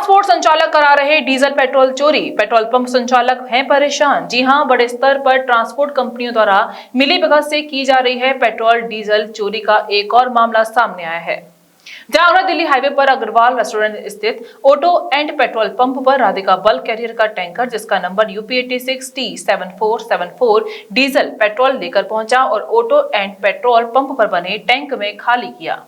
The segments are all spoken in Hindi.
ट्रांसपोर्ट संचालक करा रहे डीजल पेट्रोल चोरी। पेट्रोल पंप संचालक हैं परेशान। जी हां, बड़े स्तर पर ट्रांसपोर्ट कंपनियों द्वारा मिलीभगत से की जा रही है पेट्रोल डीजल चोरी का एक और मामला सामने आया है। जागरा दिल्ली हाईवे पर अग्रवाल रेस्टोरेंट स्थित ऑटो एंड पेट्रोल पंप पर राधिका बल्क कैरियर का टैंकर जिसका नंबर UP86T7474 डीजल पेट्रोल लेकर पहुंचा और ऑटो एंड पेट्रोल पंप पर बने टैंक में खाली किया।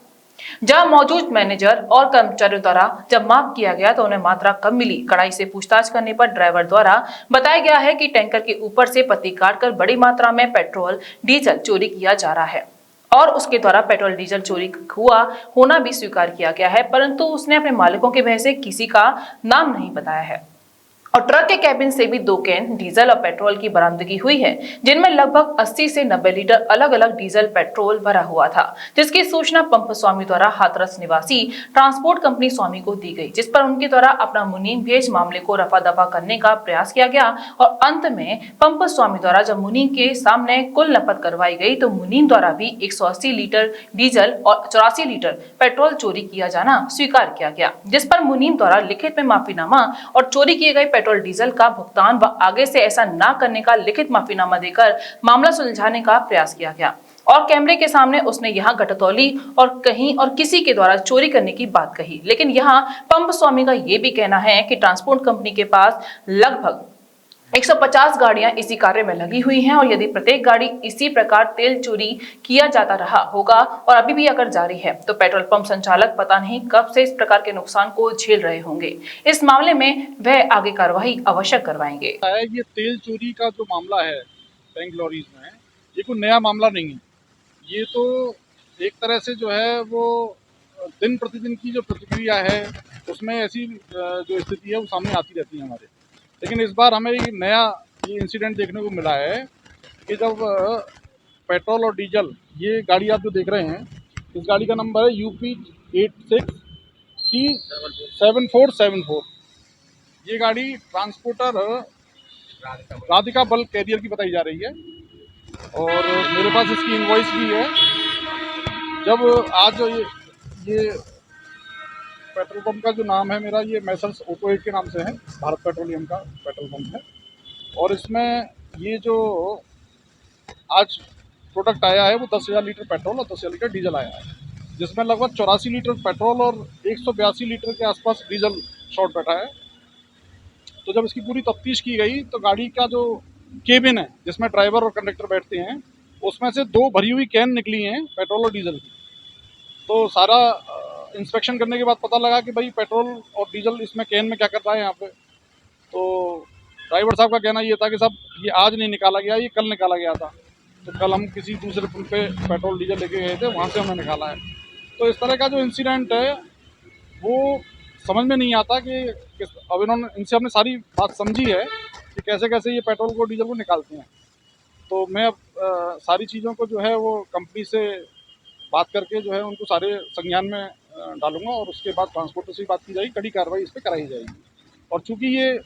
जहां मौजूद मैनेजर और कर्मचारियों द्वारा जब माप किया गया तो उन्हें मात्रा कम मिली। कड़ाई से पूछताछ करने पर ड्राइवर द्वारा बताया गया है कि टैंकर के ऊपर से पत्ती काटकर बड़ी मात्रा में पेट्रोल डीजल चोरी किया जा रहा है और उसके द्वारा पेट्रोल डीजल चोरी हुआ होना भी स्वीकार किया गया है, परंतु उसने अपने मालिकों के भय से किसी का नाम नहीं बताया है। और ट्रक के कैबिन से भी 2 कैन डीजल और पेट्रोल की बरामदगी हुई है, जिनमें लगभग 80 से 90 लीटर अलग अलग डीजल पेट्रोल भरा हुआ था, जिसकी सूचना पंप स्वामी द्वारा हाथरस निवासी ट्रांसपोर्ट कंपनी स्वामी को दी गई, जिस पर उनके द्वारा अपना मुनीम भेज मामले को रफा दफा करने का प्रयास किया गया और अंत में पंप स्वामी द्वारा जब मुनीम के सामने कुल नपत करवाई गई तो मुनीम द्वारा भी 180 लीटर डीजल और 84 लीटर पेट्रोल चोरी किया जाना स्वीकार किया गया, जिस पर मुनीम द्वारा लिखित में माफीनामा और चोरी किए गए पेट्रोल डीजल का भुगतान व आगे से ऐसा न करने का लिखित माफीनामा देकर मामला सुलझाने का प्रयास किया गया। और कैमरे के सामने उसने यहाँ घटतौली और कहीं और किसी के द्वारा चोरी करने की बात कही, लेकिन यहाँ पंप स्वामी का ये भी कहना है कि ट्रांसपोर्ट कंपनी के पास लगभग 150 गाड़ियां इसी कार्य में लगी हुई हैं और यदि प्रत्येक गाड़ी इसी प्रकार तेल चोरी किया जाता रहा होगा और अभी भी अगर जारी है तो पेट्रोल पंप संचालक पता नहीं कब से इस प्रकार के नुकसान को झेल रहे होंगे। इस मामले में वह आगे कार्रवाई अवश्य करवाएंगे। ये तेल चोरी का जो मामला है टैंक लॉरीज में, ये कोई नया मामला नहीं है। ये तो एक तरह से जो है वो दिन प्रतिदिन की जो प्रतिक्रिया है उसमें ऐसी जो स्थिति है वो सामने आती रहती है हमारे। लेकिन इस बार हमें एक नया ये इंसिडेंट देखने को मिला है कि जब पेट्रोल और डीजल, ये गाड़ी आप जो देख रहे हैं, इस गाड़ी का नंबर है UP86T7474। ये गाड़ी ट्रांसपोर्टर राधिका बल्क कैरियर की बताई जा रही है और मेरे पास इसकी इनवॉइस भी है। जब आज ये पेट्रोल पंप का जो नाम है मेरा, ये मैसर्स ऑटो एड के नाम से है, भारत पेट्रोलियम का पेट्रोल पंप है। और इसमें ये जो आज प्रोडक्ट आया है वो 10,000 लीटर पेट्रोल और 10,000 लीटर डीजल आया है, जिसमें लगभग 84 लीटर पेट्रोल और 182 लीटर के आसपास डीजल शॉर्ट बैठा है। तो जब इसकी पूरी तफ्तीश की गई तो गाड़ी का जो केबिन है जिसमें ड्राइवर और कंडक्टर बैठते हैं, उसमें से 2 भरी हुई कैन निकली हैं पेट्रोल और डीजल की। तो सारा इंस्पेक्शन करने के बाद पता लगा कि भाई पेट्रोल और डीजल इसमें कैन में क्या कर रहा है यहाँ पे। तो ड्राइवर साहब का कहना ये था कि साहब ये आज नहीं निकाला गया, ये कल निकाला गया था। तो कल हम किसी दूसरे पंप पे पेट्रोल डीजल लेके गए थे, वहाँ से हमने निकाला है। तो इस तरह का जो इंसिडेंट है वो समझ में नहीं आता कि अब इनसे हमने सारी बात समझी है कि कैसे कैसे ये पेट्रोल को डीजल को निकालते हैं। तो मैं अब सारी चीज़ों को जो है वो कंपनी से बात करके जो है उनको सारे संज्ञान में डालूंगा और उसके बाद ट्रांसपोर्टर से बात की जाएगी, कड़ी कार्रवाई इस पर कराई जाएगी। और चूँकि ये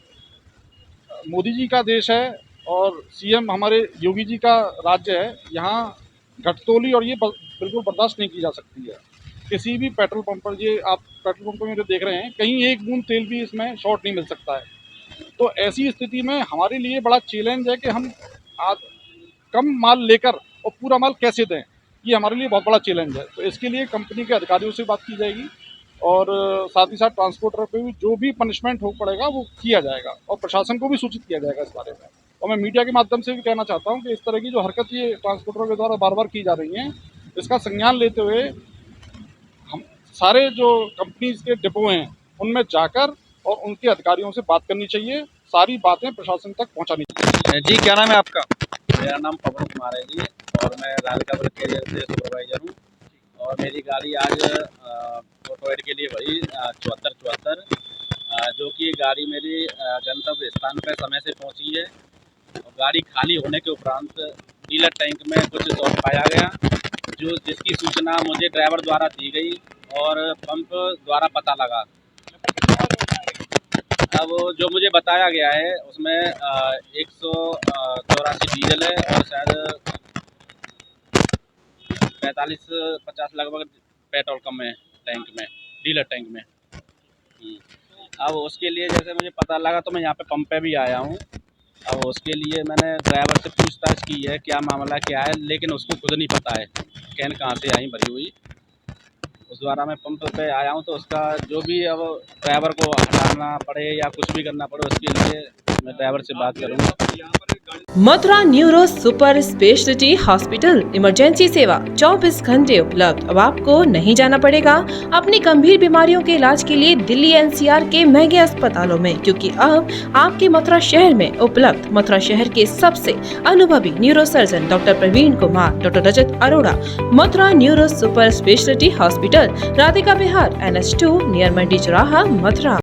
मोदी जी का देश है और सीएम हमारे योगी जी का राज्य है, यहाँ घटतोली और ये बिल्कुल बर्दाश्त नहीं की जा सकती है। किसी भी पेट्रोल पंप पर, ये आप पेट्रोल पंप में जो देख रहे हैं, कहीं एक बूंद तेल भी इसमें शॉर्ट नहीं मिल सकता है। तो ऐसी स्थिति में हमारे लिए बड़ा चैलेंज है कि हम आज कम माल लेकर और पूरा माल कैसे दें, ये हमारे लिए बहुत बड़ा चैलेंज है। तो इसके लिए कंपनी के अधिकारियों से बात की जाएगी और साथ ही साथ ट्रांसपोर्टर पे भी जो भी पनिशमेंट हो पड़ेगा वो किया जाएगा और प्रशासन को भी सूचित किया जाएगा इस बारे में। और मैं मीडिया के माध्यम से भी कहना चाहता हूँ कि इस तरह की जो हरकत ये ट्रांसपोर्टरों के द्वारा बार बार की जा रही हैं, इसका संज्ञान लेते हुए हम सारे जो कंपनीज के डिपो हैं उनमें जाकर और उनके अधिकारियों से बात करनी चाहिए, सारी बातें प्रशासन तक पहुँचानी चाहिए। जी, क्या नाम है आपका? मेरा नाम पवन कुमार है जी और मैं राधिका बल्क कैरियर से सुपरवाइजर हूँ। और मेरी गाड़ी आज ऑटो एड के लिए भरी 7474, जो कि गाड़ी मेरी गंतव्य स्थान पर समय से पहुँची है। और गाड़ी खाली होने के उपरांत डीलर टैंक में कुछ शॉर्ट पाया गया, जिसकी सूचना मुझे ड्राइवर द्वारा दी गई और पंप द्वारा पता लगा। अब जो मुझे बताया गया है उसमें 184 डीजल है और शायद 45-50 लगभग पेट्रोल कम है टैंक में, डीलर टैंक में। अब उसके लिए जैसे मुझे पता लगा तो मैं यहाँ पे पंप पे भी आया हूँ। अब उसके लिए मैंने ड्राइवर से पूछताछ की है क्या मामला क्या है, लेकिन उसको खुद नहीं पता है कैन कहाँ से आई भरी हुई। उस द्वारा मैं पंप पे आया हूँ, तो उसका जो भी अब ड्राइवर को हटाना पड़े या कुछ भी करना पड़े उसके लिए मैं ड्राइवर से बात करूँगा। Mathura neuro super speciality hospital emergency सेवा 24 घंटे उपलब्ध। अब आपको नहीं जाना पड़ेगा अपनी गंभीर बीमारियों के इलाज के लिए दिल्ली एनसीआर के महंगे अस्पतालों में, क्योंकि अब आपके मथुरा शहर में उपलब्ध मथुरा शहर के सबसे अनुभवी neuro surgeon doctor Praveen Kumar, doctor Rajat Arora. Mathura neuro super speciality hospital, Radhika Vihar, NH2 near Mandi Chauraha, Mathura.